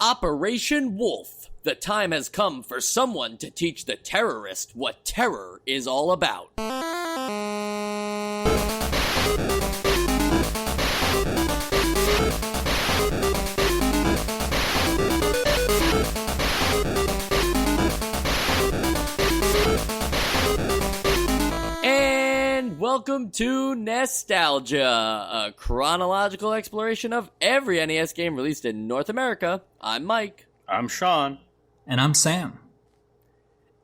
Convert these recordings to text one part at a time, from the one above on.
Operation Wolf. The time has come for someone to teach the terrorist what terror is all about. And welcome to Nostalgia, a chronological exploration of every NES game released in North America. I'm Mike. I'm Sean. And I'm Sam.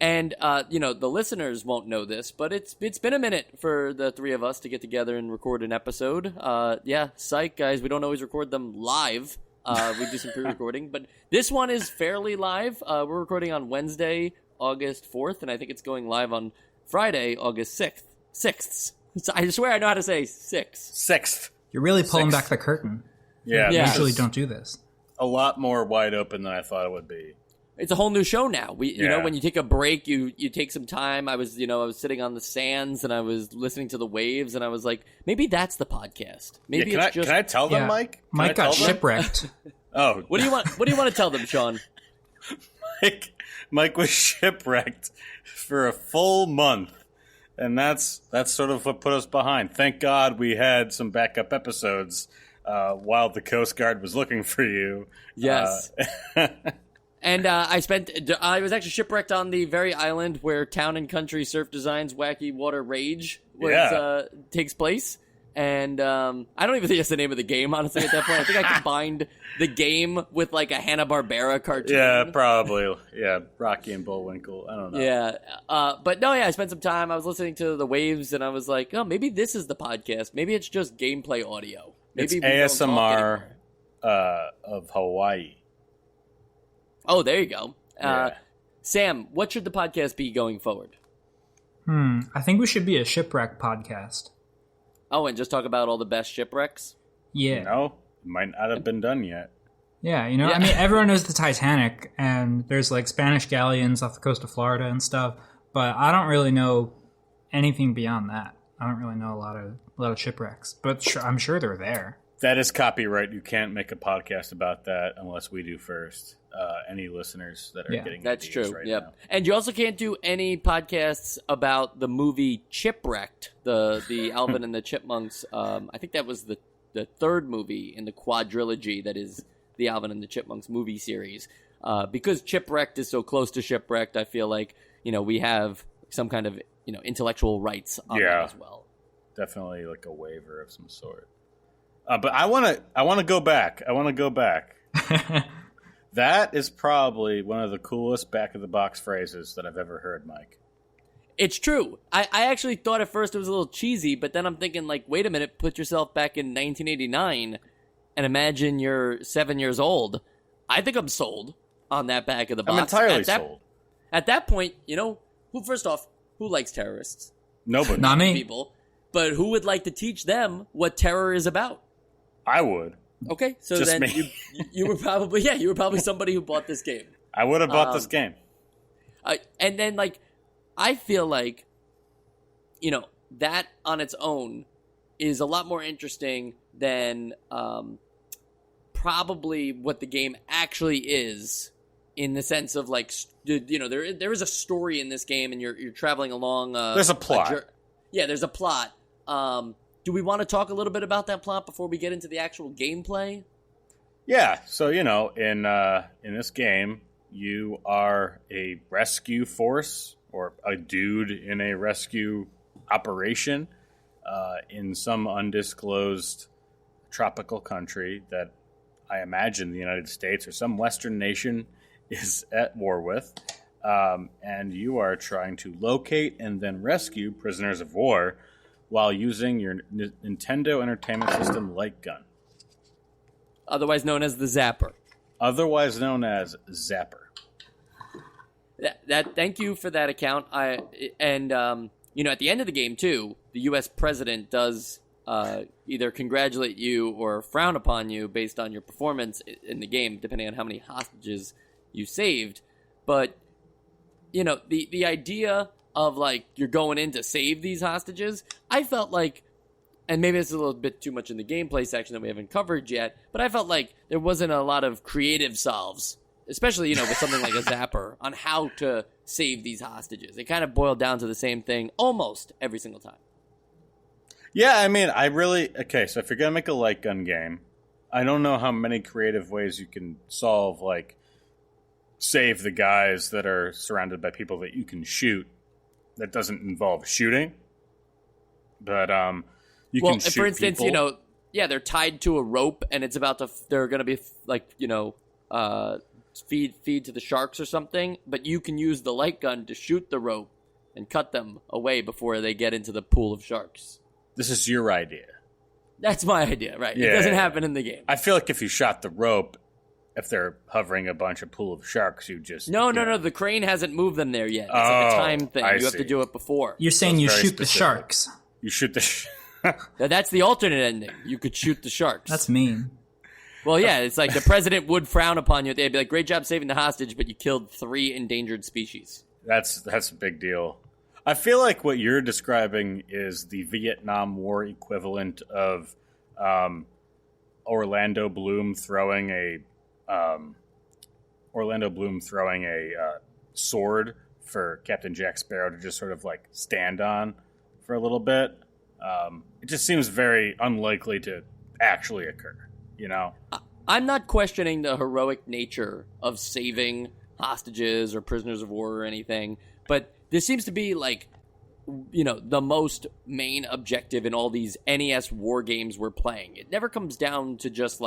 And, the listeners won't know this, but it's been a minute for the three of us to get together and record an episode. Psych, guys, we don't always record them live. We do some pre-recording, but this one is fairly live. We're recording on Wednesday, August 4th, and I think it's going live on Friday, August 6th. 6th. I swear I know how to say 6th. You're really pulling back the curtain. Yeah. We usually don't do this. A lot more wide open than I thought it would be. It's a whole new show now. You know, when you take a break, you take some time. I was sitting on the sands and I was listening to the waves and I was like, maybe that's the podcast. Maybe can I tell them, Mike? Mike got shipwrecked. Oh. What do you want to tell them, Sean? Mike was shipwrecked for a full month. And that's sort of what put us behind. Thank God we had some backup episodes while the Coast Guard was looking for you. Yes. And I was actually shipwrecked on the very island where Town and Country Surf Design's Wacky Water Rage takes place. And I don't even think that's the name of the game, honestly, at that point. I think I combined the game with like a Hanna-Barbera cartoon. Yeah, probably. Yeah, Rocky and Bullwinkle. I don't know. Yeah. I spent some time. I was listening to the waves, and I was like, oh, maybe this is the podcast. Maybe it's just gameplay audio. Maybe it's ASMR of Hawaii. Oh, there you go. Yeah. Sam, what should the podcast be going forward? I think we should be a shipwreck podcast. Oh, and just talk about all the best shipwrecks? Yeah. No, it might not have been done yet. Yeah, I mean, everyone knows the Titanic, and there's like Spanish galleons off the coast of Florida and stuff, but I don't really know anything beyond that. I don't really know a lot of shipwrecks, but I'm sure they're there. That is copyright. You can't make a podcast about that unless we do first. Any listeners that are getting that's ideas true. Right yep. now. And you also can't do any podcasts about the movie Chipwrecked, the Alvin and the Chipmunks. I think that was the third movie in the quadrilogy that is the Alvin and the Chipmunks movie series. Because Chipwrecked is so close to Shipwrecked, I feel like we have some kind of intellectual rights on that as well. Definitely like a waiver of some sort. But I want to go back. That is probably one of the coolest back-of-the-box phrases that I've ever heard, Mike. It's true. I actually thought at first it was a little cheesy, but then I'm thinking, like, wait a minute, put yourself back in 1989 and imagine you're 7 years old. I think I'm sold on that back of the box. I'm entirely sold. At that point, who likes terrorists? Nobody. Not me. People. But who would like to teach them what terror is about? I would. Okay, so Just then me. you were probably somebody who bought this game. I would have bought this game. And then, like, I feel like, that on its own is a lot more interesting than probably what the game actually is, in the sense of, like, there is a story in this game, and you're traveling along. There's a plot. There's a plot. Do we want to talk a little bit about that plot before we get into the actual gameplay? Yeah, so, in this game, you are a rescue force or a dude in a rescue operation in some undisclosed tropical country that I imagine the United States or some Western nation is at war with. And you are trying to locate and then rescue prisoners of war while using your Nintendo Entertainment System light gun. Otherwise known as the Zapper. Thank you for that account. At the end of the game, too, the U.S. president does either congratulate you or frown upon you based on your performance in the game, depending on how many hostages you saved. But, the idea of, like, you're going in to save these hostages, I felt like and maybe it's a little bit too much in the gameplay section that we haven't covered yet, but I felt like there wasn't a lot of creative solves, especially, with something like a zapper, on how to save these hostages. It kind of boiled down to the same thing almost every single time. Yeah, I mean, okay, so if you're going to make a light gun game, I don't know how many creative ways you can solve, like, save the guys that are surrounded by people that you can shoot that doesn't involve shooting. But you can shoot for instance, people. they're tied to a rope, and it's about to, they're going to be, like, feed to the sharks or something, but you can use the light gun to shoot the rope and cut them away before they get into the pool of sharks. This is your idea. That's my idea, right? Yeah, it doesn't happen in the game. I feel like if you shot the rope, if they're hovering a bunch of pool of sharks, you just... No, the crane hasn't moved them there yet. It's like a time thing. You have to do it before. You're saying you shoot the sharks. You shoot the... Now, that's the alternate ending. You could shoot the sharks. That's mean. Well, yeah, it's like the president would frown upon you. They'd be like, great job saving the hostage, but you killed 3 endangered species. That's a big deal. I feel like what you're describing is the Vietnam War equivalent of Orlando Bloom throwing a sword for Captain Jack Sparrow to just sort of like stand on for a little bit. It just seems very unlikely to actually occur, I'm not questioning the heroic nature of saving hostages or prisoners of war or anything, but this seems to be like, the most main objective in all these NES war games we're playing. It never comes down to just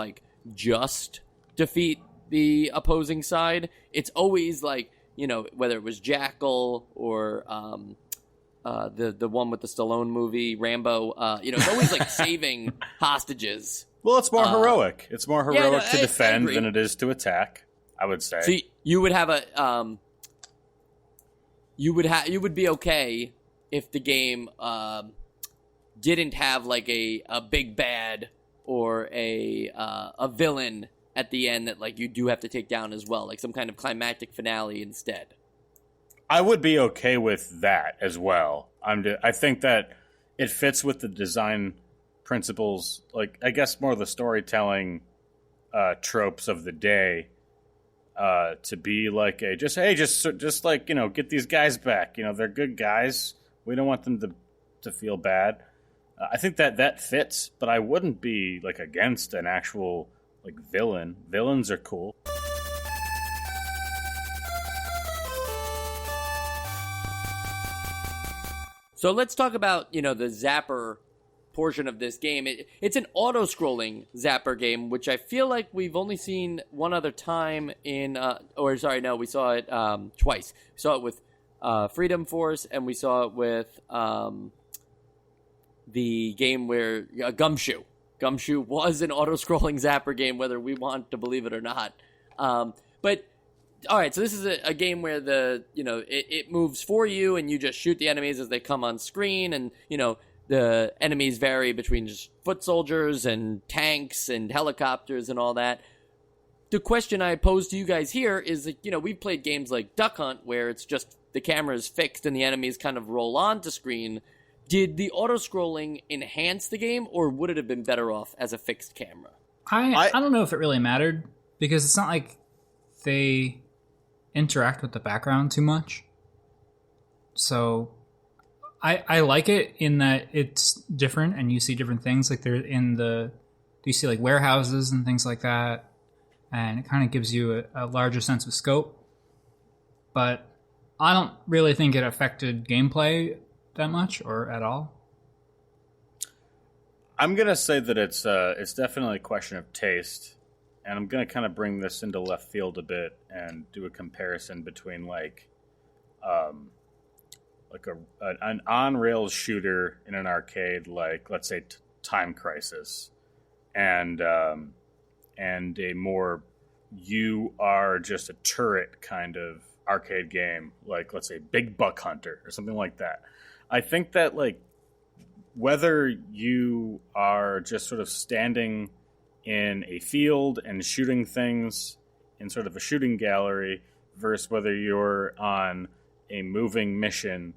defeat the opposing side. It's always like, whether it was Jackal or the one with the Stallone movie, Rambo, it's always like saving hostages. Well, it's more heroic. It's more heroic to defend I than it is to attack, I would say. So you would have you would be okay if the game didn't have like a big bad or a villain at the end that like you do have to take down as well, like some kind of climactic finale instead. I would be okay with that as well. I think that it fits with the design principles, like I guess more the storytelling tropes of the day, to be like just like get these guys back. They're good guys. We don't want them to feel bad. I think that fits, but I wouldn't be like against an actual like villain. Villains are cool. So let's talk about, the Zapper portion of this game. It's an auto-scrolling Zapper game, which I feel like we've only seen one other time we saw it twice. We saw it with Freedom Force, and we saw it with the game where Gumshoe. Gumshoe was an auto-scrolling Zapper game, whether we want to believe it or not. But all right, so this is a game where it moves for you, and you just shoot the enemies as they come on screen, and the enemies vary between just foot soldiers and tanks and helicopters and all that. The question I pose to you guys here is that, we've played games like Duck Hunt where it's just the camera is fixed and the enemies kind of roll onto screen. Did the auto-scrolling enhance the game, or would it have been better off as a fixed camera? I don't know if it really mattered, because it's not like they interact with the background too much. So I like it in that it's different and you see different things. Like you see like warehouses and things like that, and it kind of gives you a larger sense of scope. But I don't really think it affected gameplay that much or at all. I'm gonna say that it's definitely a question of taste, and I'm gonna kind of bring this into left field a bit and do a comparison between an on-rails shooter in an arcade, like let's say Time Crisis, and a more you are just a turret kind of arcade game, like let's say Big Buck Hunter or something like that. I think that like whether you are just sort of standing in a field and shooting things in sort of a shooting gallery versus whether you're on a moving mission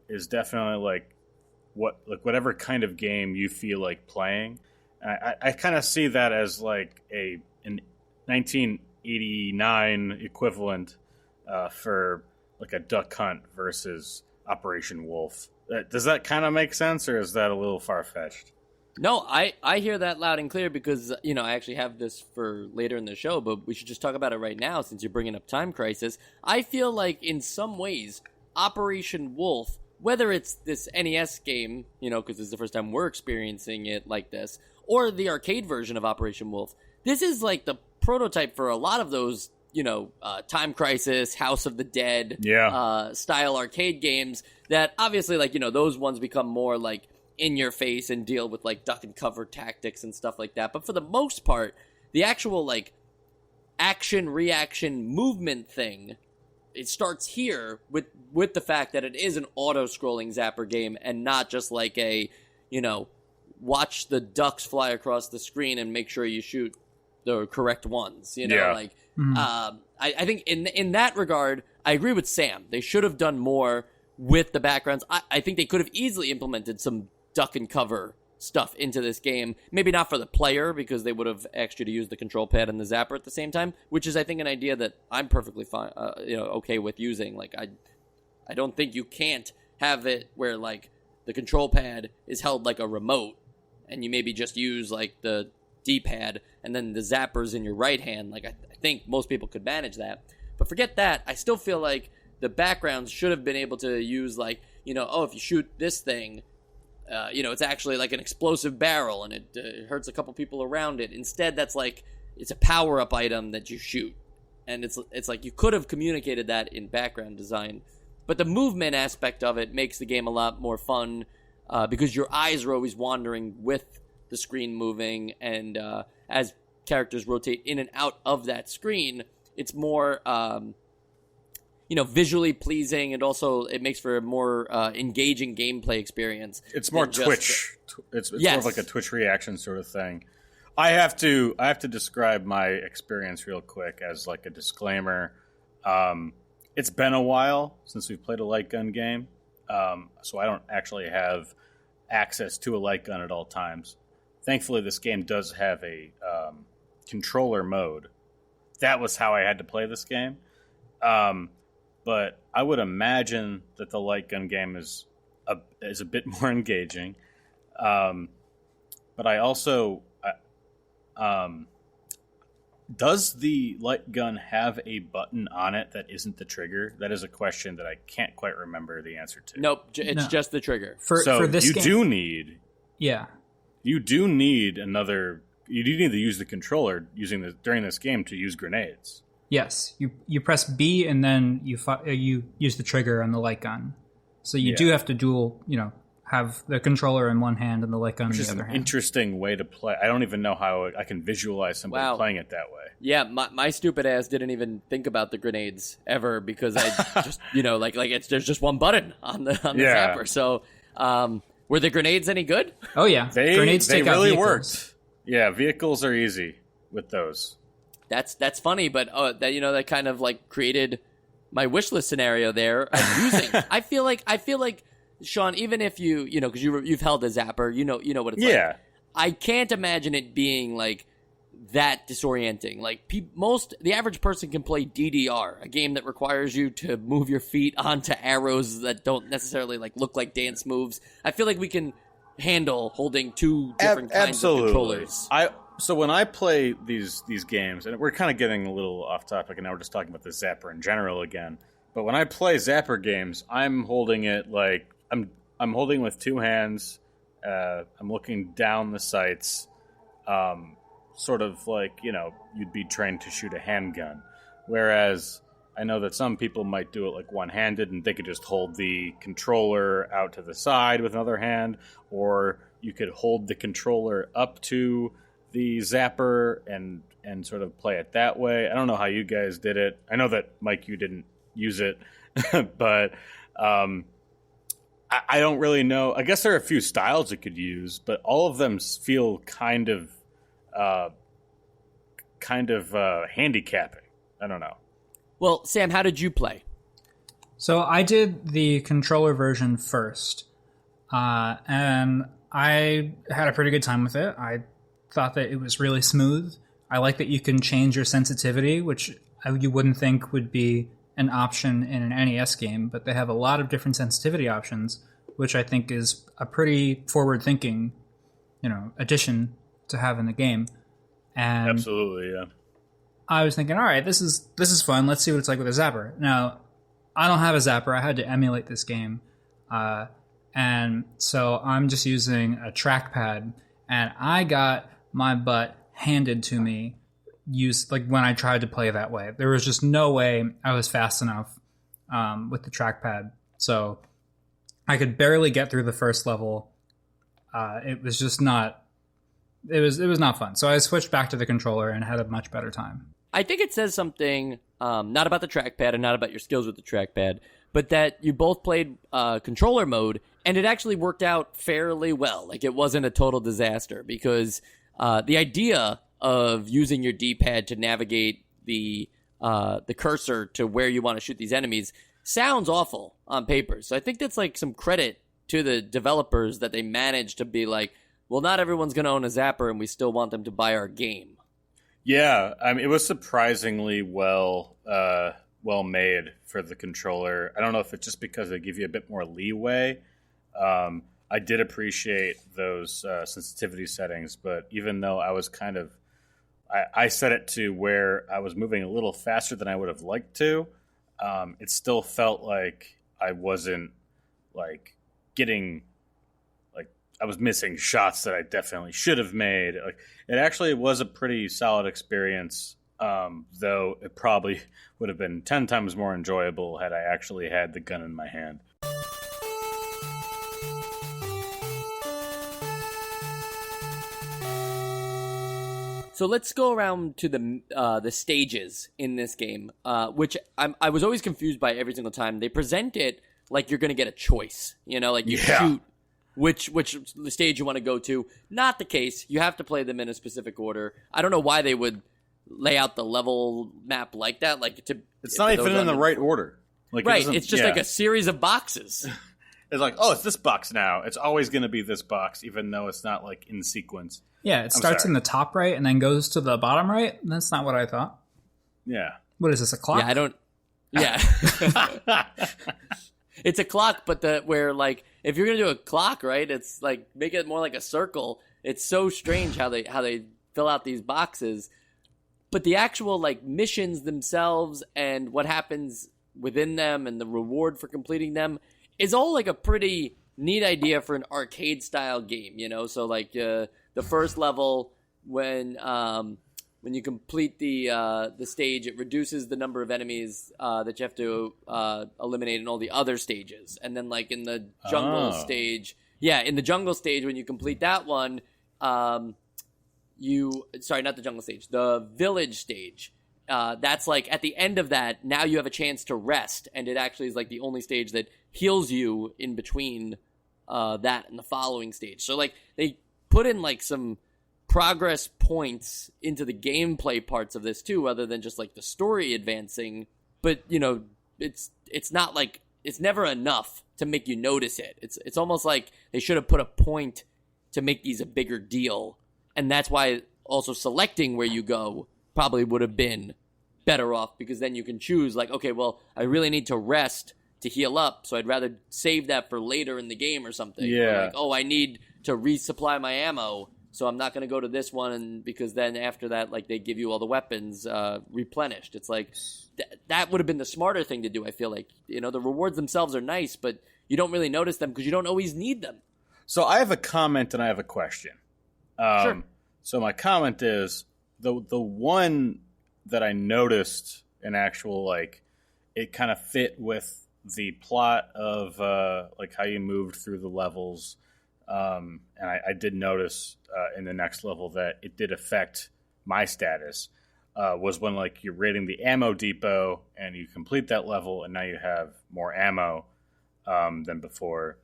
is definitely like whatever kind of game you feel like playing. I kind of see that as like an 1989 equivalent for like a Duck Hunt versus Operation Wolf. Does that kind of make sense, or is that a little far-fetched? No, I hear that loud and clear because, I actually have this for later in the show, but we should just talk about it right now since you're bringing up Time Crisis. I feel like in some ways, Operation Wolf, whether it's this NES game, because this is the first time we're experiencing it like this, or the arcade version of Operation Wolf, this is like the prototype for a lot of those, Time Crisis, House of the Dead style arcade games that obviously, like, those ones become more like in your face and deal with like duck and cover tactics and stuff like that. But for the most part, the actual like action reaction movement thing, it starts here with the fact that it is an auto-scrolling zapper game and not just like a, watch the ducks fly across the screen and make sure you shoot the correct ones. I think in that regard, I agree with Sam. They should have done more with the backgrounds. I think they could have easily implemented some duck and cover stuff into this game. Maybe not for the player, because they would have asked you to use the control pad and the zapper at the same time, which is, I think, an idea that I'm perfectly fine, okay with using. Like, I don't think you can't have it where, like, the control pad is held like a remote, and you maybe just use, like, the D-pad, and then the zapper's in your right hand. Like, I think most people could manage that. But forget that. I still feel like the backgrounds should have been able to use, like, if you shoot this thing, it's actually like an explosive barrel, and it hurts a couple people around it. Instead, that's like, it's a power-up item that you shoot. And it's like you could have communicated that in background design. But the movement aspect of it makes the game a lot more fun, because your eyes are always wandering with the screen moving, and as characters rotate in and out of that screen, it's more visually pleasing, and also it makes for a more engaging gameplay experience. It's more Twitch. It's more of like a Twitch reaction sort of thing. I have to describe my experience real quick as like a disclaimer. It's been a while since we've played a light gun game, so I don't actually have access to a light gun at all times. Thankfully, this game does have a controller mode. That was how I had to play this game. But I would imagine that the light gun game is a bit more engaging. But I also... does the light gun have a button on it that isn't the trigger? That is a question that I can't quite remember the answer to. Nope, it's just the trigger. For this game, do need... Yeah. You do need another... You do need to use the controller during this game to use grenades. Yes, you press B and then you use the trigger on the light gun. So you do have to have the controller in one hand and the light gun in the other hand. Which is an interesting way to play. I don't even know how I can visualize somebody playing it that way. Yeah, my stupid ass didn't even think about the grenades ever, because I just there's just one button on the zapper. So were the grenades any good? Oh yeah, grenades take out really vehicles. Worked. Yeah, vehicles are easy with those. That's funny, but that kind of like created my wish list scenario there of using. I feel like Sean, even if because you've held a zapper, you know what it's like. I can't imagine it being like that disorienting. Like the average person can play DDR, a game that requires you to move your feet onto arrows that don't necessarily like look like dance moves. I feel like we can handle holding two different kinds of controllers. So when I play these games, and we're kind of getting a little off topic, and now we're just talking about the zapper in general again. But when I play zapper games, I'm holding it like I'm holding with two hands. I'm looking down the sights, sort of like you'd be trained to shoot a handgun. Whereas I know that some people might do it like one-handed, and they could just hold the controller out to the side with another hand, or you could hold the controller up to the zapper and sort of play it that way. I don't know how you guys did it. I know that, Mike, you didn't use it, but I don't really know. I guess there are a few styles you could use, but all of them feel kind of handicapping. I don't know. Well, Sam, how did you play? So I did the controller version first. And I had a pretty good time with it. I thought that it was really smooth. I like that you can change your sensitivity, which you wouldn't think would be an option in an NES game, but they have a lot of different sensitivity options, which I think is a pretty forward-thinking, addition to have in the game. And absolutely, yeah. I was thinking, all right, this is fun. Let's see what it's like with a zapper. Now, I don't have a zapper. I had to emulate this game. And so I'm just using a trackpad, and I got my butt handed to me when I tried to play that way. There was just no way I was fast enough with the trackpad. So I could barely get through the first level. It was just not... It was not fun. So I switched back to the controller and had a much better time. I think it says something not about the trackpad and not about your skills with the trackpad, but that you both played controller mode, and it actually worked out fairly well. Like, it wasn't a total disaster, because the idea of using your D-pad to navigate the cursor to where you want to shoot these enemies sounds awful on paper. So I think that's like some credit to the developers that they managed to be like, well, not everyone's going to own a zapper, and we still want them to buy our game. Yeah, I mean, it was surprisingly well made for the controller. I don't know if it's just because they give you a bit more leeway. I did appreciate those sensitivity settings, but even though I was I set it to where I was moving a little faster than I would have liked to, it still felt like I wasn't getting... I was missing shots that I definitely should have made. It actually was a pretty solid experience, though it probably would have been 10 times more enjoyable had I actually had the gun in my hand. So let's go around to the stages in this game, which I was always confused by every single time. They present it like you're going to get a choice, you shoot which stage you want to go to. Not the case. You have to play them in a specific order. I don't know why they would lay out the level map like that. It's not even in the right order. Right, it's just like a series of boxes. It's like, oh, it's this box now. It's always going to be this box, even though it's not in sequence. Yeah, it starts in the top right and then goes to the bottom right. That's not what I thought. Yeah. What is this, a clock? Yeah, I don't... Yeah. It's a clock, but if you're gonna do a clock, right, it's make it more like a circle. It's so strange how they fill out these boxes, but the actual missions themselves and what happens within them and the reward for completing them is all a pretty neat idea for an arcade style game. So the first level when you complete the stage, it reduces the number of enemies that you have to eliminate in all the other stages. And then, in the jungle stage, when you complete that one, not the jungle stage, the village stage. That's at the end of that, now you have a chance to rest, and it actually is the only stage that heals you in between that and the following stage. So they put in some progress points into the gameplay parts of this too, other than just the story advancing. But it's not it's never enough to make you notice it. It's almost like they should have put a point to make these a bigger deal, and that's why also selecting where you go probably would have been better off, because then you can choose okay, well, I really need to rest to heal up, so I'd rather save that for later in the game or something. Yeah. Or I need to resupply my ammo, so I'm not going to go to this one, because then after that, they give you all the weapons replenished. It's that would have been the smarter thing to do, I feel like. The rewards themselves are nice, but you don't really notice them because you don't always need them. So I have a comment and I have a question. Sure. So my comment is, the one that I noticed in actual, it kind of fit with the plot of how you moved through the levels. And I did notice in the next level that it did affect my status, was when you're raiding the ammo depot and you complete that level and now you have more ammo than before.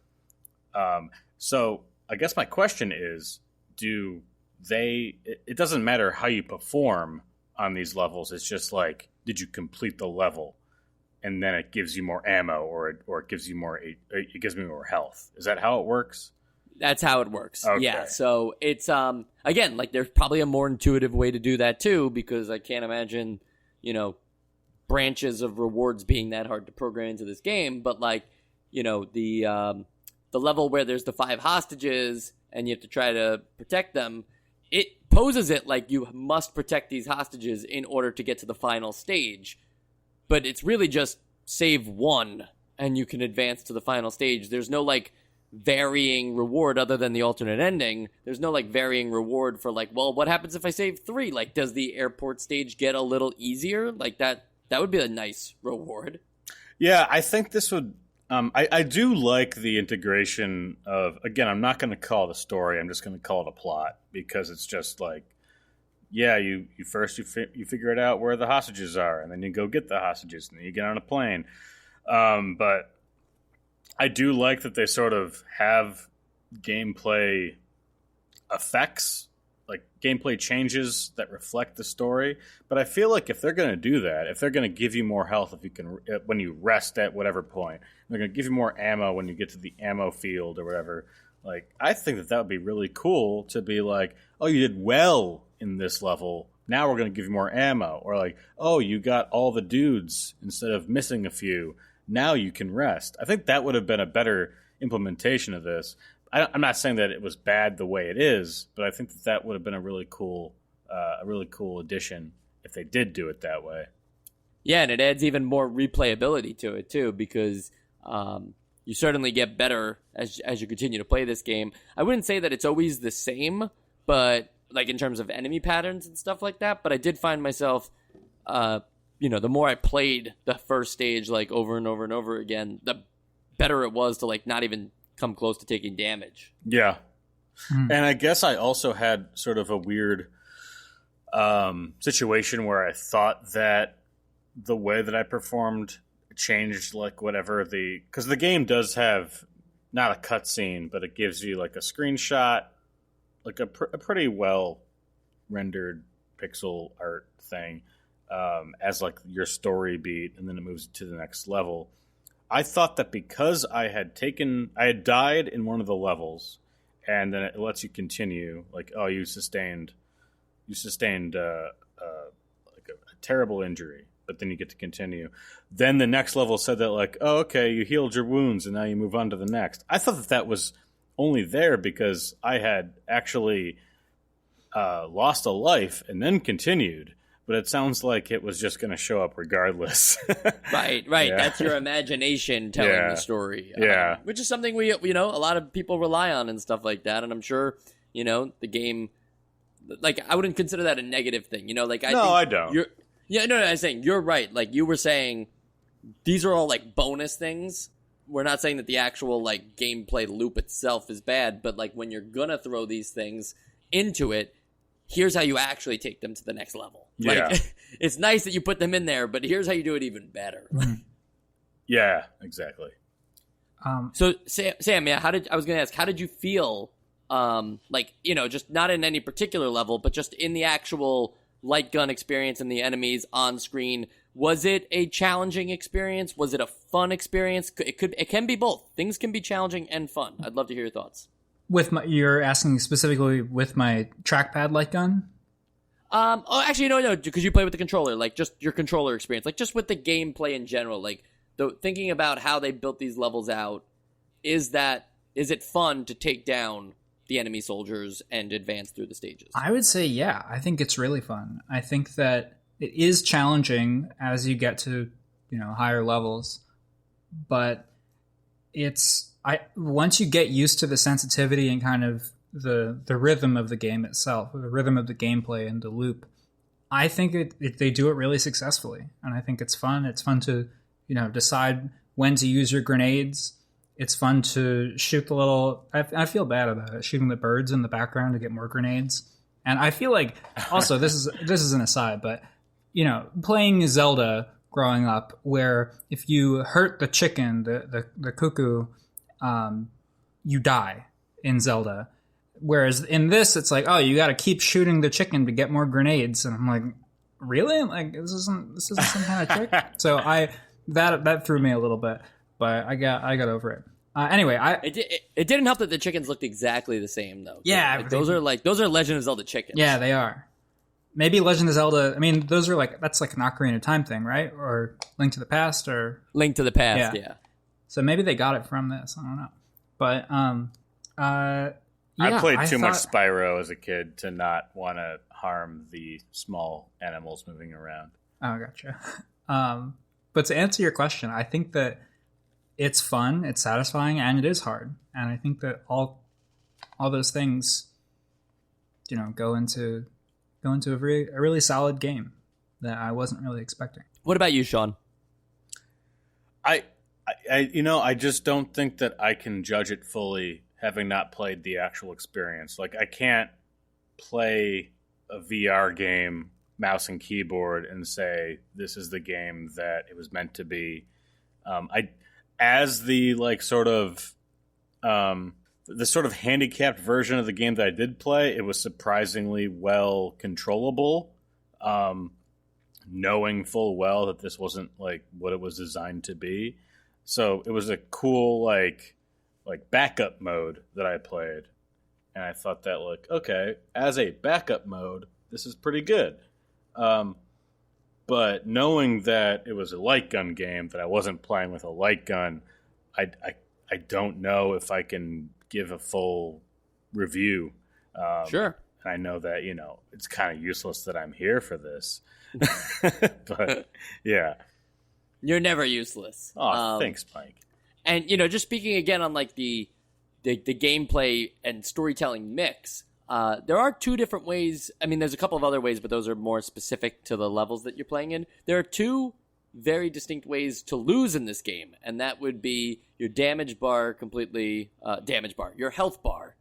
So I guess my question is, it doesn't matter how you perform on these levels. It's just did you complete the level? and then it gives you more ammo, or it gives you it gives me more health. Is that how it works? That's how it works. Okay. Yeah. So it's again, like there's probably a more intuitive way to do that too, because I can't imagine, branches of rewards being that hard to program into this game. But like, the level where there's the 5 hostages and you have to try to protect them, it poses it like you must protect these hostages in order to get to the final stage. But it's really just save one and you can advance to the final stage. There's no like varying reward other than the alternate ending. There's no like varying reward for like, well, what happens if I save 3? Like, does the airport stage get a little easier? Like that would be a nice reward. Yeah, I think this would. I do like the integration of. Again, I'm not going to call it a story. I'm just going to call it a plot, because it's just like, yeah, you figure it out where the hostages are, and then you go get the hostages, and then you get on a plane. But I do like that they sort of have gameplay effects, like gameplay changes that reflect the story. But I feel like if they're going to do that, if they're going to give you more health when you rest at whatever point, they're going to give you more ammo when you get to the ammo field or whatever. Like, I think that would be really cool to be like, oh, you did well in this level. Now we're going to give you more ammo. Or like, oh, you got all the dudes instead of missing a few. Now you can rest. I think that would have been a better implementation of this. I'm not saying that it was bad the way it is, but I think that would have been a really cool addition if they did do it that way. Yeah, and it adds even more replayability to it too, because you certainly get better as you continue to play this game. I wouldn't say that it's always the same, but like in terms of enemy patterns and stuff like that. But I did find myself, the more I played the first stage like over and over and over again, the better it was to like not even come close to taking damage. Yeah. And I guess I also had sort of a weird situation where I thought that the way that I performed changed, like whatever because the game does have not a cutscene, but it gives you like a screenshot, like a pretty well rendered pixel art thing as like your story beat, and then it moves to the next level. I thought that because I had died in one of the levels, and then it lets you continue, like, oh, you sustained like a terrible injury, but then you get to continue. Then the next level said that, like, oh, okay, you healed your wounds, and now you move on to the next. I thought that was only there because I had actually lost a life and then continued. But it sounds like it was just going to show up regardless. Right. Yeah. That's your imagination telling the story. Yeah. Which is something we, a lot of people rely on and stuff like that. And I'm sure, the game, like, I wouldn't consider that a negative thing. I don't. I'm saying you're right. Like, you were saying these are all, like, bonus things. We're not saying that the actual, like, gameplay loop itself is bad. But, like, when you're going to throw these things into it, here's how you actually take them to the next level. Like, it's nice that you put them in there, but here's how you do it even better. Yeah, exactly. So, Sam, yeah, I was going to ask, how did you feel, just not in any particular level, but just in the actual light gun experience and the enemies on screen? Was it a challenging experience? Was it a fun experience? It can be both. Things can be challenging and fun. I'd love to hear your thoughts. You're asking specifically with my trackpad light gun? Actually, no, because you play with the controller, like just your controller experience, like just with the gameplay in general, like thinking about how they built these levels out. Is it fun to take down the enemy soldiers and advance through the stages? I would say, yeah, I think it's really fun. I think that it is challenging as you get to, higher levels, but once you get used to the sensitivity and kind of the rhythm of the game itself, the rhythm of the gameplay and the loop, I think they do it really successfully. And I think it's fun. It's fun to, decide when to use your grenades. It's fun to shoot the little, I feel bad about it, shooting the birds in the background to get more grenades. And I feel like, also, this is an aside, but, playing Zelda growing up, where if you hurt the chicken, the cuckoo, you die in Zelda. Whereas in this, it's like, oh, you got to keep shooting the chicken to get more grenades, and I'm like, really? Like this isn't some kind of trick. So that threw me a little bit, but I got over it. Anyway, it didn't help that the chickens looked exactly the same though. Yeah, like, those are Legend of Zelda chickens. Yeah, they are. Maybe Legend of Zelda. I mean, those are that's like an Ocarina of Time thing, right? Or Link to the Past, or Link to the Past. Yeah. So maybe they got it from this. I don't know. But I played too much Spyro as a kid to not want to harm the small animals moving around. Oh, gotcha. But to answer your question, I think that it's fun, it's satisfying, and it is hard. And I think that all those things, go into a really solid game that I wasn't really expecting. What about you, Sean? I just don't think that I can judge it fully, having not played the actual experience. Like, I can't play a VR game, mouse and keyboard, and say this is the game that it was meant to be. As the sort of handicapped version of the game that I did play, it was surprisingly well controllable. Knowing full well that this wasn't what it was designed to be. So it was a cool backup mode that I played. And I thought that okay, as a backup mode, this is pretty good. But knowing that it was a light gun game, that I wasn't playing with a light gun, I don't know if I can give a full review. Sure. And I know that, it's kind of useless that I'm here for this. But, yeah. You're never useless. Oh, thanks, Mike. And, just speaking again on the gameplay and storytelling mix, there are two different ways. I mean, there's a couple of other ways, but those are more specific to the levels that you're playing in. There are two very distinct ways to lose in this game, and that would be your damage bar your health bar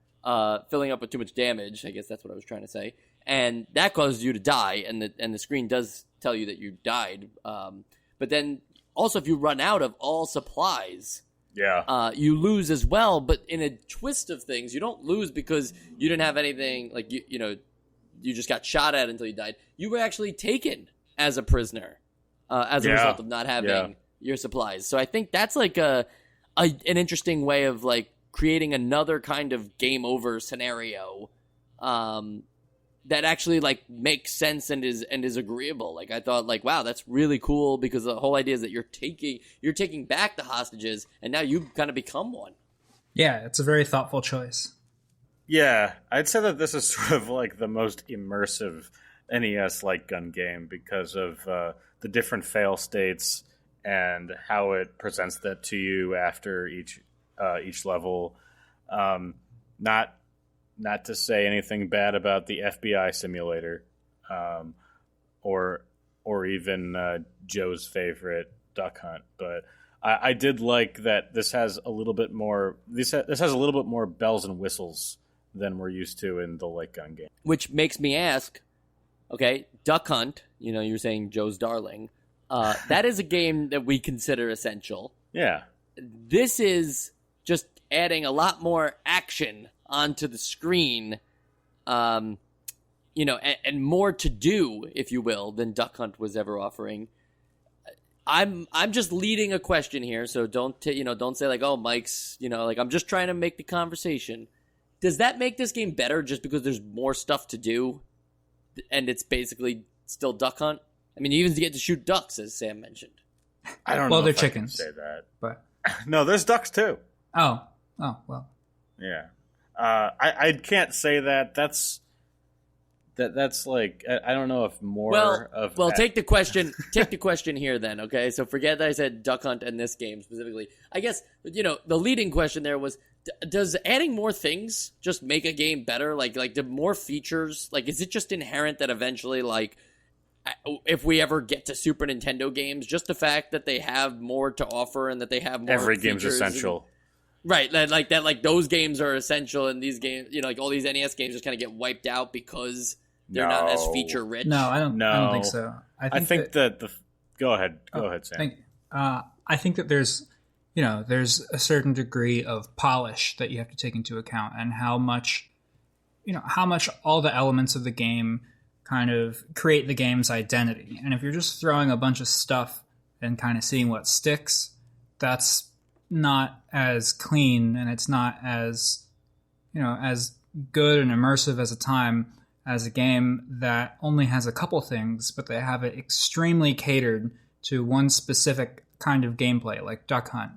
filling up with too much damage. I guess that's what I was trying to say. And that causes you to die, and the screen does tell you that you died. But then also, if you run out of all supplies, you lose as well. But in a twist of things, you don't lose because you didn't have anything you just got shot at until you died. You were actually taken as a prisoner as a result of not having your supplies. So I think that's an interesting way of creating another kind of game over scenario that actually makes sense and is agreeable. I thought wow, that's really cool, because the whole idea is that you're taking back the hostages, and now you kind of become one. Yeah, it's a very thoughtful choice. Yeah, I'd say that this is sort of the most immersive NES light gun game because of the different fail states and how it presents that to you after each level. Not to say anything bad about the FBI simulator, or even Joe's favorite Duck Hunt, but I did like that this has a little bit more. This has a little bit more bells and whistles than we're used to in the light gun game. Which makes me ask, okay, Duck Hunt. You're saying Joe's darling. That is a game that we consider essential. Yeah. This is just adding a lot more action onto the screen, and more to do, if you will, than Duck Hunt was ever offering. I'm just leading a question here, so don't say oh, Mike's, I'm just trying to make the conversation. Does that make this game better just because there's more stuff to do, and it's basically still Duck Hunt? I mean, you even get to shoot ducks, as Sam mentioned. I don't know. Well, they're if chickens. I can say that, but no, there's ducks too. Oh, well. Yeah. I can't say that. That's I don't know if more of. Well, take the question here then. Okay, so forget that I said Duck Hunt and this game specifically. I guess the leading question there was: does adding more things just make a game better? Do more features? Is it just inherent that eventually, if we ever get to Super Nintendo games, just the fact that they have more to offer and that they have more every game's essential. Right, those games are essential, and these games, all these NES games just kind of get wiped out because they're not as feature rich. No, I don't think so. I think that go ahead, Sam. I think that there's a certain degree of polish that you have to take into account, and how much all the elements of the game kind of create the game's identity. And if you're just throwing a bunch of stuff and kind of seeing what sticks, that's not as clean, and it's not as, as good and immersive as a time as a game that only has a couple things, but they have it extremely catered to one specific kind of gameplay, like Duck Hunt,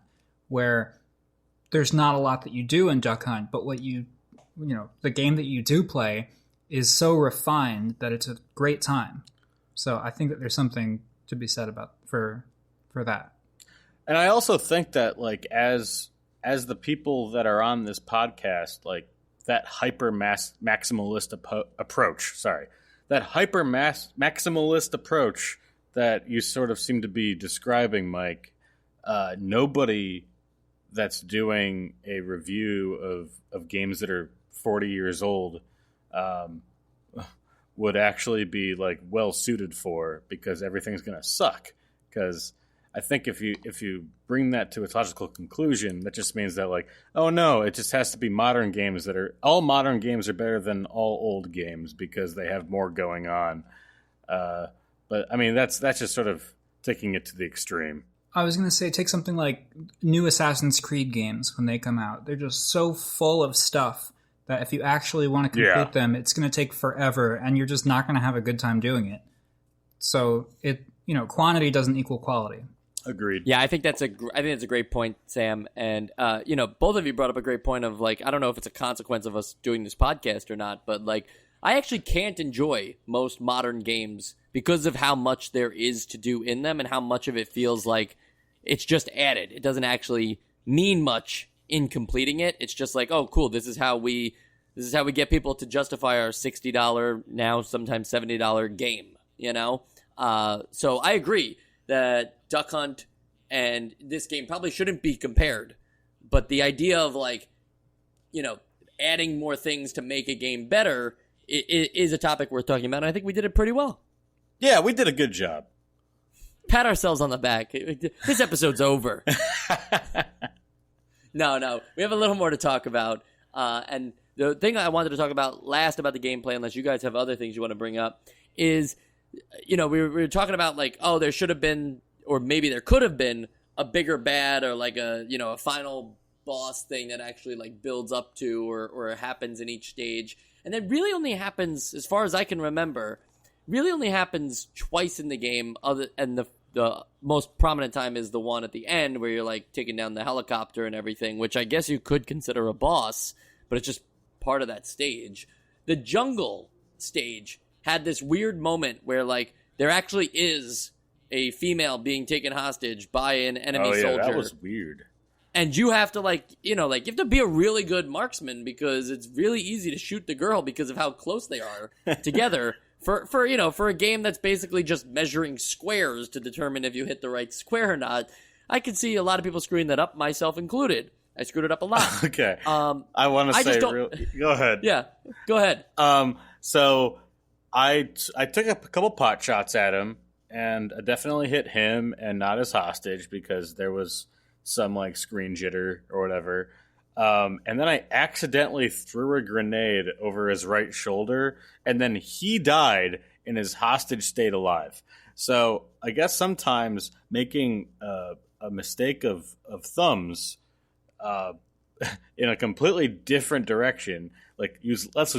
where there's not a lot that you do in Duck Hunt, but what the game that you do play is so refined that it's a great time. So I think that there's something to be said about for that. And I also think that, like, as the people that are on this podcast, like, that maximalist approach that you sort of seem to be describing, Mike, nobody that's doing a review of games that are 40 years old would actually be, like, well suited for, because everything's going to suck. Because I think if you bring that to its logical conclusion, that just means that, like, oh no, it just has to be modern games all modern games are better than all old games because they have more going on. But I mean, that's just sort of taking it to the extreme. I was going to say, take something like new Assassin's Creed games when they come out. They're just so full of stuff that if you actually want to complete them, it's going to take forever, and you're just not going to have a good time doing it. So quantity doesn't equal quality. Agreed. Yeah, I think that's a great point, Sam. And both of you brought up a great point of, like, I don't know if it's a consequence of us doing this podcast or not, but, like, I actually can't enjoy most modern games because of how much there is to do in them and how much of it feels like it's just added. It doesn't actually mean much in completing it. It's just like, oh, cool, this is how we get people to justify our $60, now sometimes $70 game, So I agree that Duck Hunt and this game probably shouldn't be compared. But the idea of, like, adding more things to make a game better is a topic worth talking about, and I think we did it pretty well. Yeah, we did a good job. Pat ourselves on the back. This episode's over. No. We have a little more to talk about. And the thing I wanted to talk about last about the gameplay, unless you guys have other things you want to bring up, is, we were talking about, like, oh, there should have been, or maybe there could have been, a bigger bad, or like a final boss thing that actually, like, builds up to or happens in each stage. And that really only happens, as far as I can remember, twice in the game, and the most prominent time is the one at the end where you're, like, taking down the helicopter and everything, which I guess you could consider a boss, but it's just part of that stage. The jungle stage had this weird moment where, like, there actually is a female being taken hostage by an enemy soldier. That was weird. And you have to, you have to be a really good marksman, because it's really easy to shoot the girl because of how close they are together. For a game that's basically just measuring squares to determine if you hit the right square or not, I could see a lot of people screwing that up, myself included. I screwed it up a lot. Okay. I want to say, go ahead. Yeah, go ahead. So I took a couple pot shots at him, and I definitely hit him and not his hostage, because there was some, like, screen jitter or whatever. And then I accidentally threw a grenade over his right shoulder, and then he died and his hostage stayed alive. So I guess sometimes making a mistake of thumbs in a completely different direction, like let's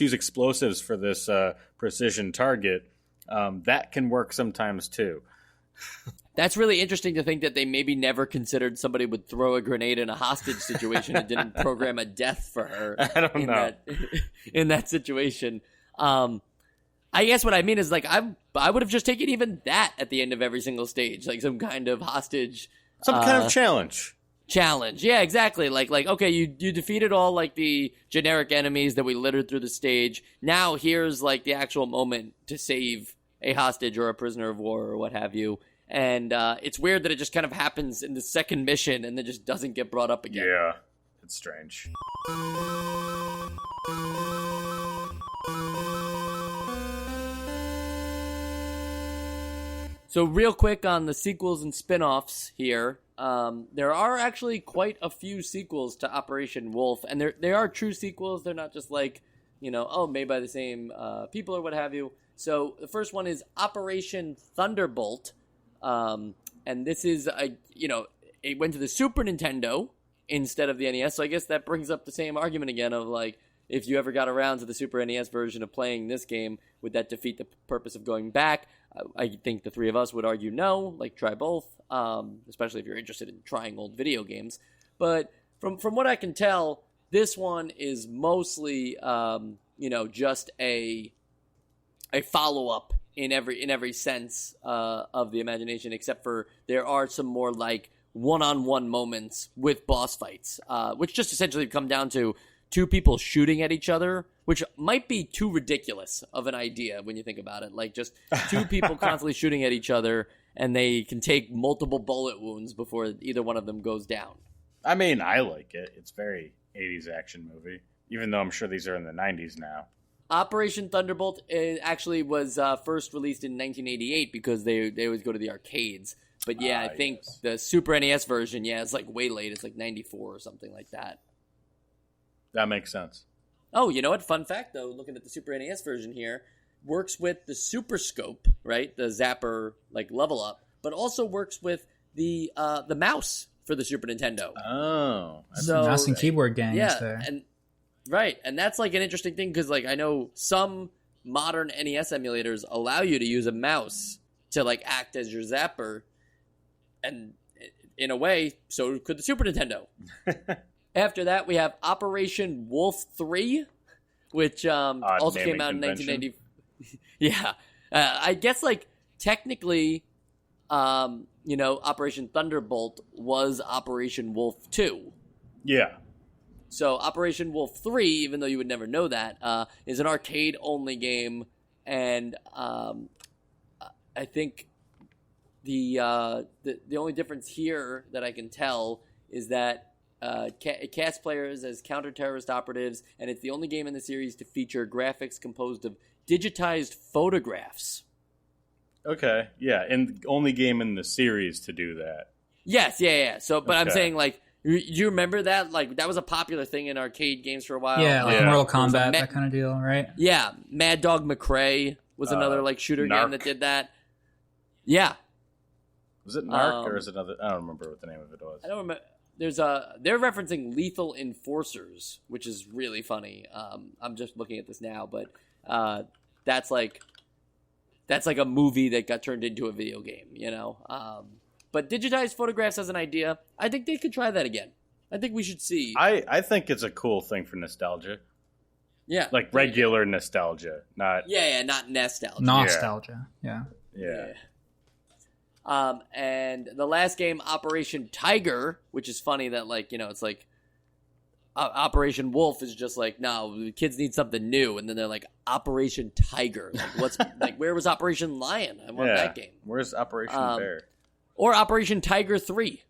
use explosives for this precision target, that can work sometimes too. That's really interesting to think that they maybe never considered somebody would throw a grenade in a hostage situation and didn't program a death for her. I don't know. In that situation. I guess what I mean is, like, I would have just taken even that at the end of every single stage, like some kind of hostage. Some kind of challenge. Yeah, exactly. Like, okay, you defeated all, like, the generic enemies that we littered through the stage. Now here's, like, the actual moment to save a hostage or a prisoner of war or what have you. And it's weird that it just kind of happens in the second mission and then just doesn't get brought up again. Yeah, it's strange. So real quick on the sequels and spin-offs here, there are actually quite a few sequels to Operation Wolf, and they are true sequels. They're not just like, made by the same people or what have you. So the first one is Operation Thunderbolt. And this is it went to the Super Nintendo instead of the NES. So I guess that brings up the same argument again of like, if you ever got around to the Super NES version of playing this game, would that defeat the purpose of going back? I think the three of us would argue no, like try both, especially if you're interested in trying old video games. But from what I can tell, this one is mostly, just a follow-up in every sense of the imagination, except for there are some more like one-on-one moments with boss fights, which just essentially come down to two people shooting at each other, which might be too ridiculous of an idea when you think about it. Like just two people constantly shooting at each other, and they can take multiple bullet wounds before either one of them goes down. I mean, I like it. It's very 80s action movie, even though I'm sure these are in the 90s now. Operation Thunderbolt actually was first released in 1988 because they always go to the arcades. But yeah, I think the Super NES version, it's like way late. It's like 94 or something like that. That makes sense. Oh, you know what? Fun fact, though, looking at the Super NES version here, works with the Super Scope, right? The Zapper, like, level up, but also works with the mouse for the Super Nintendo. Oh. So, mouse and keyboard gang is there. And that's, like, an interesting thing, because, like, I know some modern NES emulators allow you to use a mouse to, like, act as your Zapper, and in a way, so could the Super Nintendo. After that, we have Operation Wolf 3, which also came out in 1990. Yeah. I guess, like, technically, Operation Thunderbolt was Operation Wolf 2. Yeah. So Operation Wolf 3, even though you would never know that, is an arcade-only game, and I think the only difference here that I can tell is that it casts players as counter-terrorist operatives, and it's the only game in the series to feature graphics composed of digitized photographs. Okay, yeah, and the only game in the series to do that. Yes, yeah. So, but okay. I'm saying, like, do you remember that? Like, that was a popular thing in arcade games for a while. Yeah, like Mortal Kombat, that kind of deal, right? Yeah, Mad Dog McRae was another, like, shooter game that did that. Yeah. Was it Narc, or is it another? I don't remember what the name of it was. I don't remember. They're referencing Lethal Enforcers, which is really funny. I'm just looking at this now, but that's like a movie that got turned into a video game, you know. But digitized photographs as an idea, I think they could try that again. I think we should see. I think it's a cool thing for nostalgia. Yeah, like regular nostalgia, not not nostalgia. Nostalgia, yeah. And the last game, Operation Tiger, which is funny that, like, you know, it's like Operation Wolf is just like, no, the kids need something new, and then they're like, Operation Tiger. Like, what's like, where was Operation Lion? I want that game. Where's Operation Bear? Or Operation Tiger 3.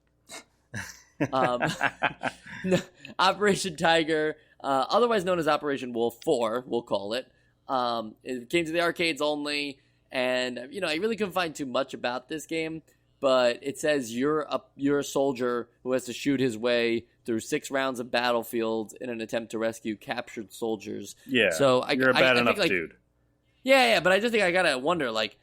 Operation Tiger, otherwise known as Operation Wolf 4, we'll call it. It came to the arcades only. And, you know, I really couldn't find too much about this game, but it says you're a soldier who has to shoot his way through 6 rounds of battlefields in an attempt to rescue captured soldiers. Yeah, so you're a bad enough think, like, dude. Yeah, but I just think I gotta wonder, like,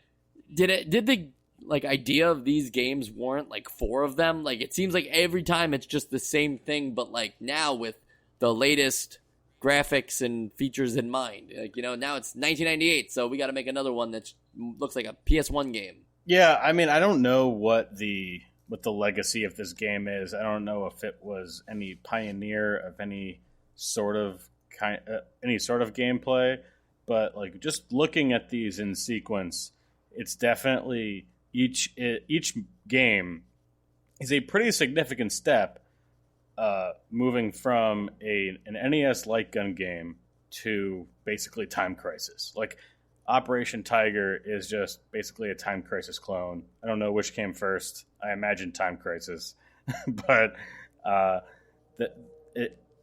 did the like idea of these games warrant like 4 of them? Like, it seems like every time it's just the same thing, but like now with the latest graphics and features in mind. Like, you know, now it's 1998, so we got to make another one that looks like a PS1 game. Yeah, I mean, I don't know what the legacy of this game is. I don't know if it was any pioneer of any sort of gameplay, but like just looking at these in sequence, it's definitely each game is a pretty significant step. Moving from an NES light gun game to basically Time Crisis. Like, Operation Tiger is just basically a Time Crisis clone. I don't know which came first. I imagine Time Crisis. But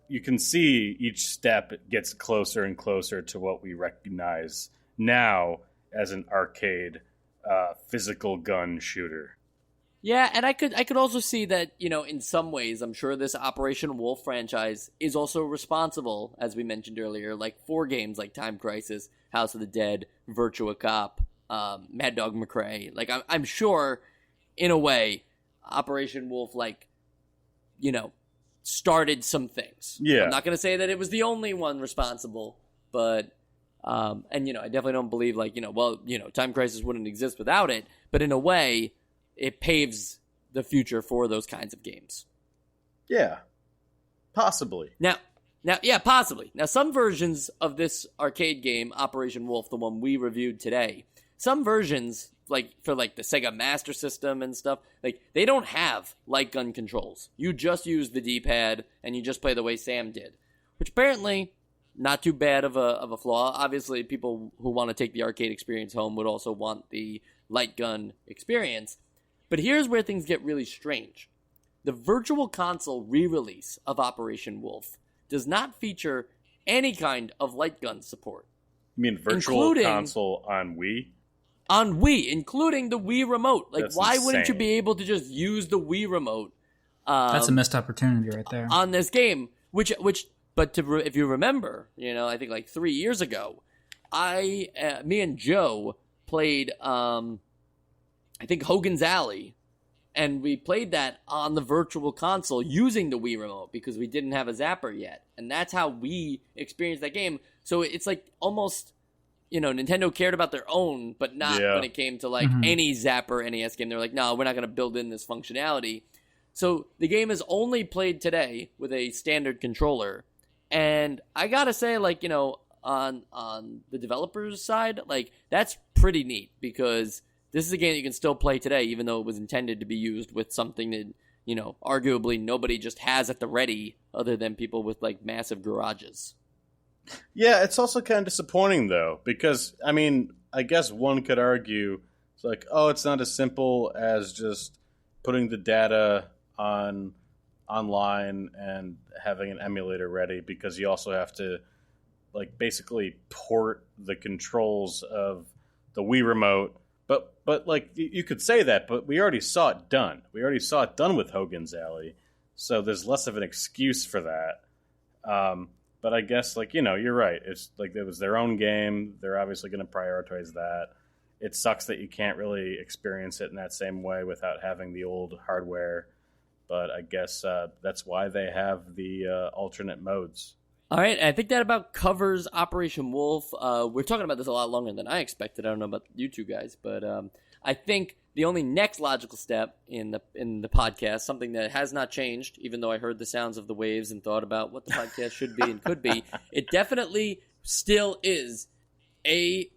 you can see each step gets closer and closer to what we recognize now as an arcade physical gun shooter. Yeah, and I could also see that, you know, in some ways, I'm sure this Operation Wolf franchise is also responsible, as we mentioned earlier, like for games like Time Crisis, House of the Dead, Virtua Cop, Mad Dog McRae. Like, I'm sure in a way, Operation Wolf, started some things. Yeah. I'm not going to say that it was the only one responsible, but, I definitely don't believe, Time Crisis wouldn't exist without it, but in a way, it paves the future for those kinds of games. Yeah. Possibly. Now, possibly. Now, some versions of this arcade game, Operation Wolf, the one we reviewed today, some versions, for the Sega Master System and stuff, they don't have light gun controls. You just use the D-pad, and you just play the way Sam did, which apparently not too bad of a flaw. Obviously, people who want to take the arcade experience home would also want the light gun experience. But here's where things get really strange. The Virtual Console re-release of Operation Wolf does not feature any kind of light gun support. You mean Virtual Console on Wii? On Wii, including the Wii Remote. That's why insane. wouldn't you be able to just use the Wii Remote? That's a missed opportunity right there. On this game, if you remember, I think 3 years ago, me and Joe played, I think Hogan's Alley, and we played that on the Virtual Console using the Wii Remote because we didn't have a zapper yet, and that's how we experienced that game. So it's almost, Nintendo cared about their own, but not when it came to any zapper NES game. They're like, no, we're not going to build in this functionality. So the game is only played today with a standard controller, and I gotta say, on the developers' side, that's pretty neat because this is a game that you can still play today, even though it was intended to be used with something that, arguably nobody just has at the ready other than people with, massive garages. Yeah, it's also kind of disappointing, though, because, I guess one could argue, it's it's not as simple as just putting the data online and having an emulator ready, because you also have to, basically port the controls of the Wii Remote. But you could say that, but we already saw it done. We already saw it done with Hogan's Alley, so there's less of an excuse for that. But I guess, you're right. It's it was their own game. They're obviously going to prioritize that. It sucks that you can't really experience it in that same way without having the old hardware. But I guess that's why they have the alternate modes. All right, I think that about covers Operation Wolf. We're talking about this a lot longer than I expected. I don't know about you two guys, but I think the only next logical step in the podcast, something that has not changed, even though I heard the sounds of the waves and thought about what the podcast should be and could be, it definitely still is a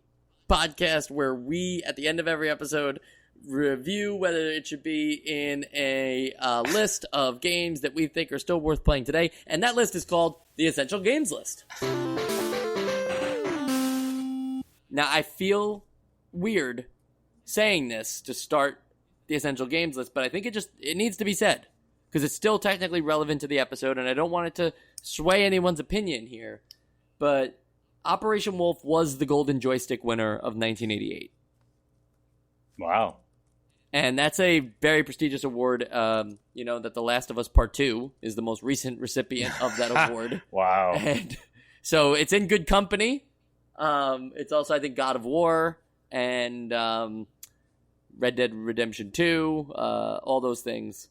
podcast where we, at the end of every episode, review whether it should be in a list of games that we think are still worth playing today, and that list is called the Essential Games List. Now, I feel weird saying this to start the Essential Games List, but I think it needs to be said, because it's still technically relevant to the episode, and I don't want it to sway anyone's opinion here, but Operation Wolf was the Golden Joystick winner of 1988. Wow. And that's a very prestigious award, that The Last of Us Part 2 is the most recent recipient of that award. Wow. And so it's in good company. It's also, I think, God of War and Red Dead Redemption 2. All those things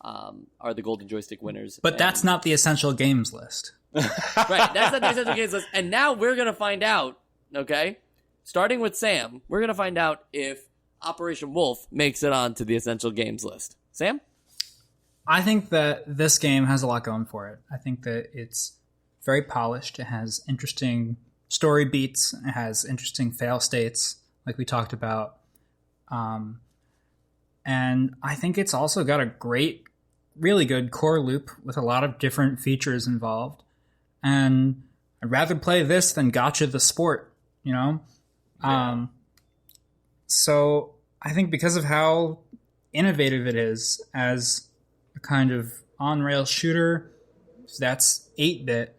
are the Golden Joystick winners. But that's not the Essential Games List. Right, that's not the Essential Games List. And now we're going to find out, okay? Starting with Sam, we're going to find out if Operation Wolf makes it onto the Essential Games List. Sam? I think that this game has a lot going for it. I think that it's very polished. It has interesting story beats. It has interesting fail states, like we talked about. And I think it's also got a really good core loop with a lot of different features involved. And I'd rather play this than Gotcha the Sport, Yeah. So I think because of how innovative it is as a kind of on-rail shooter that's 8-bit,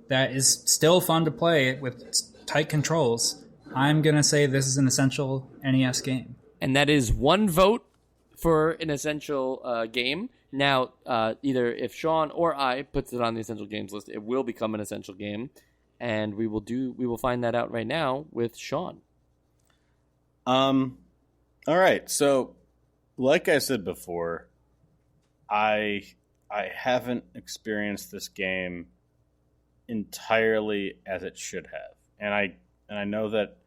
that is still fun to play with tight controls, I'm going to say this is an essential NES game. And that is one vote for an essential game. Now, either if Sean or I puts it on the Essential Games List, it will become an essential game. And we will find that out right now with Sean. All right, so like I said before, I haven't experienced this game entirely as it should have, and I know that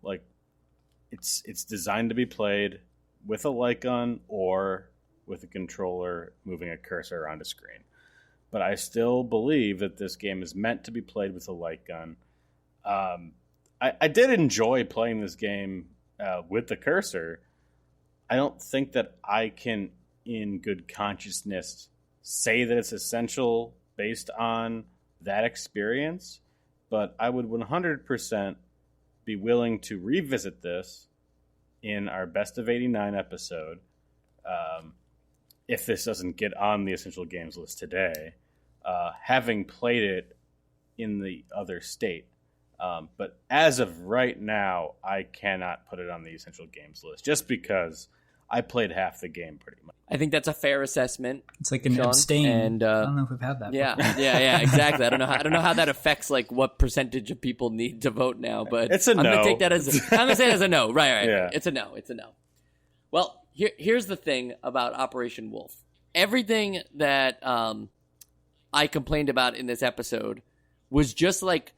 like it's designed to be played with a light gun or with a controller moving a cursor around a screen. But I still believe that this game is meant to be played with a light gun. I did enjoy playing this game with the cursor. I don't think that I can, in good consciousness, say that it's essential based on that experience, but I would 100% be willing to revisit this in our Best of 89 episode, if this doesn't get on the Essential Games list today, having played it in the other state. But as of right now, I cannot put it on the Essential Games list, just because I played half the game pretty much. I think that's a fair assessment. It's like an Sean, abstain. And, I don't know if we've had that. Yeah, before. yeah, exactly. I don't know how that affects like what percentage of people need to vote now, but it's a no. I'm gonna take that as I'm gonna say it as a no. Right. Yeah. It's a no. Well, here's the thing about Operation Wolf. Everything that I complained about in this episode was just like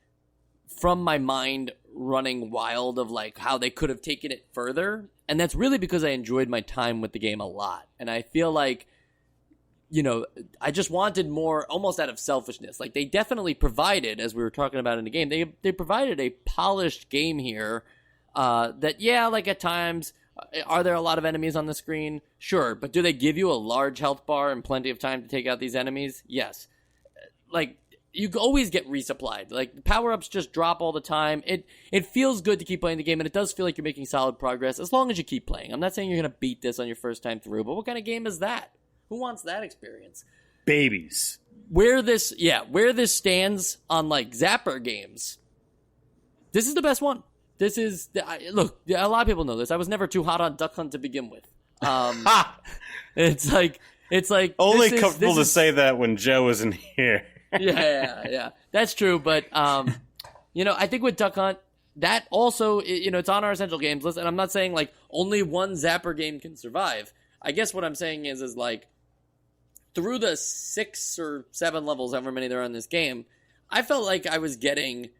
from my mind running wild of like how they could have taken it further. And that's really because I enjoyed my time with the game a lot. And I feel like, you know, I just wanted more almost out of selfishness. Like they definitely provided, as we were talking about in the game, they provided a polished game here that, yeah, like at times, are there a lot of enemies on the screen? Sure. But do they give you a large health bar and plenty of time to take out these enemies? Yes. Like, you always get resupplied. Like, power-ups just drop all the time. It feels good to keep playing the game, and it does feel like you're making solid progress as long as you keep playing. I'm not saying you're going to beat this on your first time through, but what kind of game is that? Who wants that experience? Babies. Where this stands on, like, Zapper games, this is the best one. This is... Look, a lot of people know this. I was never too hot on Duck Hunt to begin with. It's like... Only comfortable to say that when Joe isn't here. Yeah. That's true, but you know, I think with Duck Hunt, that also, you know, it's on our Essential Games list, and I'm not saying like only one Zapper game can survive. I guess what I'm saying is like through the 6 or 7 levels, however many there are in this game, I felt like I was getting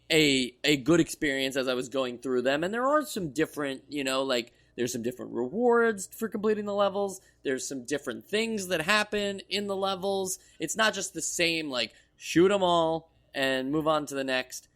a good experience as I was going through them, and there are some different, you know, like there's some different rewards for completing the levels. There's some different things that happen in the levels. It's not just the same, like, shoot them all and move on to the next.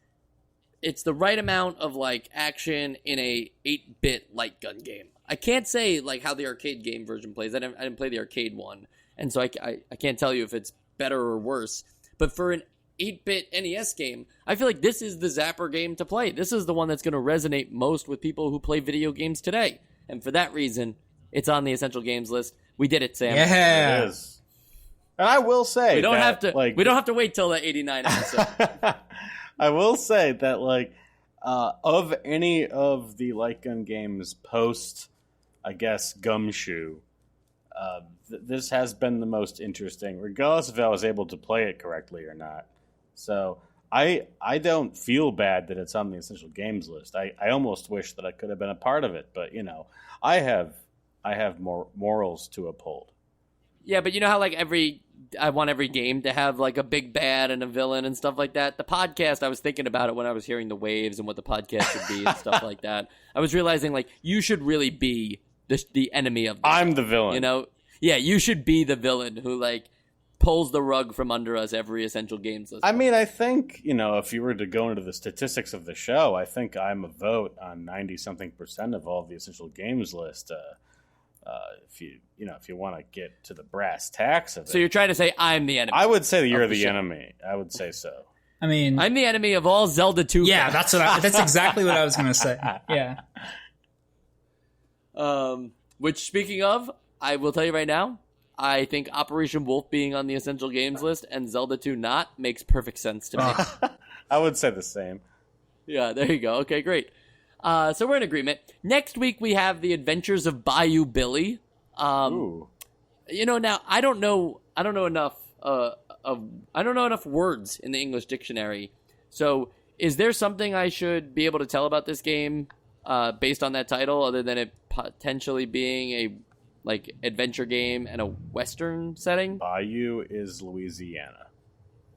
It's the right amount of, like, action in a 8-bit light gun game. I can't say, like, how the arcade game version plays. I didn't play the arcade one, and so I can't tell you if it's better or worse. But for an 8-bit NES game, I feel like this is the Zapper game to play. This is the one that's going to resonate most with people who play video games today. And for that reason, it's on the Essential Games list. We did it, Sam. Yeah. It is. And I will say we don't have to wait till the 89 episode. I will say that like of any of the light gun games post, I guess, Gumshoe, this has been the most interesting, regardless if I was able to play it correctly or not. So I don't feel bad that it's on the Essential Games list. I almost wish that I could have been a part of it, but you know, I have more morals to uphold. Yeah, but you know how like I want every game to have like a big bad and a villain and stuff like that. The podcast, I was thinking about it when I was hearing the waves and what the podcast should be and stuff like that. I was realizing like you should really be the enemy of. I'm the villain. You know, yeah, you should be the villain who like pulls the rug from under us every Essential Games list. I mean, I think, you know, if you were to go into the statistics of the show, I think I'm a vote on 90-something% of all the Essential Games list. If you want to get to the brass tacks of it. So you're trying to say I'm the enemy? I would say that you're the enemy. I would say so. I mean, I'm the enemy of all Zelda 2. Yeah, that's exactly what I was going to say. Yeah. Which, speaking of, I will tell you right now, I think Operation Wolf being on the Essential Games list and Zelda 2 not makes perfect sense to me. I would say the same. Yeah, there you go. Okay, great. So we're in agreement. Next week we have The Adventures of Bayou Billy. Ooh. You know, now I don't know enough words in the English dictionary. So is there something I should be able to tell about this game based on that title, other than it potentially being a like adventure game and a Western setting. Bayou is Louisiana.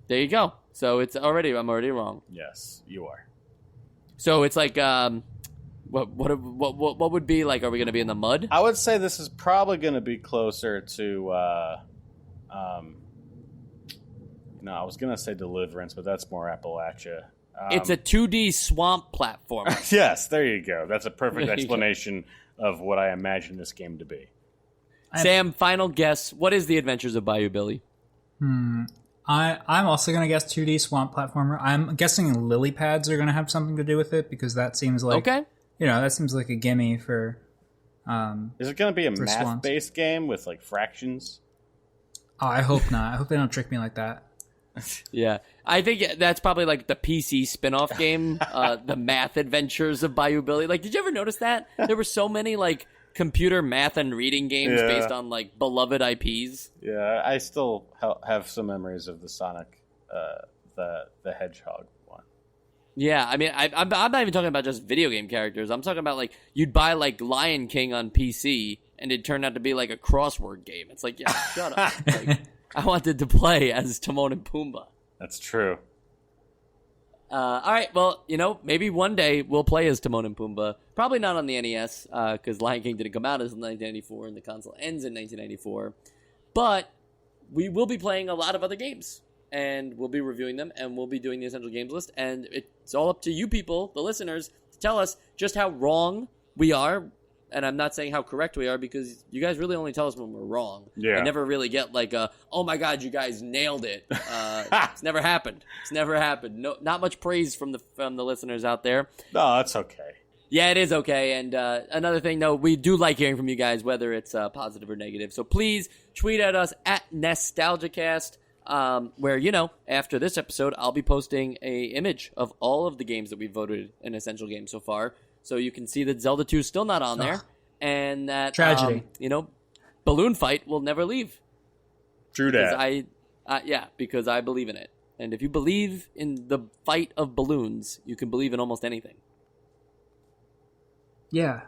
There you go. So I'm already wrong. Yes, you are. So it's like what would be like? Are we going to be in the mud? I would say this is probably going to be closer to. No, I was going to say Deliverance, but that's more Appalachia. It's a 2D swamp platformer. Yes, there you go. That's a perfect explanation of what I imagine this game to be. Sam, final guess. What is the Adventures of Bayou Billy? I'm also going to guess 2D swamp platformer. I'm guessing lily pads are going to have something to do with it because that seems like that seems like a gimme for. Is it going to be a swamps. math-based game with like fractions? Oh, I hope not. I hope they don't trick me like that. Yeah, I think that's probably like the PC spin-off game, the Math Adventures of Bayou Billy. Like, did you ever notice that there were so many like computer math and reading games based on like beloved IPs? Yeah, I still have some memories of the Sonic, the Hedgehog one. Yeah, I mean, I'm not even talking about just video game characters. I'm talking about like you'd buy like Lion King on PC and it turned out to be like a crossword game. It's like, yeah, shut up. Like, I wanted to play as Timon and Pumbaa. That's true. All right, well, maybe one day we'll play as Timon and Pumbaa. Probably not on the NES, because Lion King didn't come out until 1994, and the console ends in 1994. But we will be playing a lot of other games, and we'll be reviewing them, and we'll be doing the Essential Games list, and it's all up to you people, the listeners, to tell us just how wrong we are. And I'm not saying how correct we are because you guys really only tell us when we're wrong. Yeah. I never really get like oh my God, you guys nailed it. It's never happened. It's never happened. No, not much praise from the listeners out there. No, that's okay. Yeah, it is okay. And another thing, though, we do like hearing from you guys, whether it's positive or negative. So please tweet at us at NostalgiaCast, where, after this episode, I'll be posting a image of all of the games that we voted an essential game so far. So you can see that Zelda 2 is still not on there. And that, tragedy. Balloon Fight will never leave. True that. Because I believe in it. And if you believe in the fight of balloons, you can believe in almost anything. Yeah.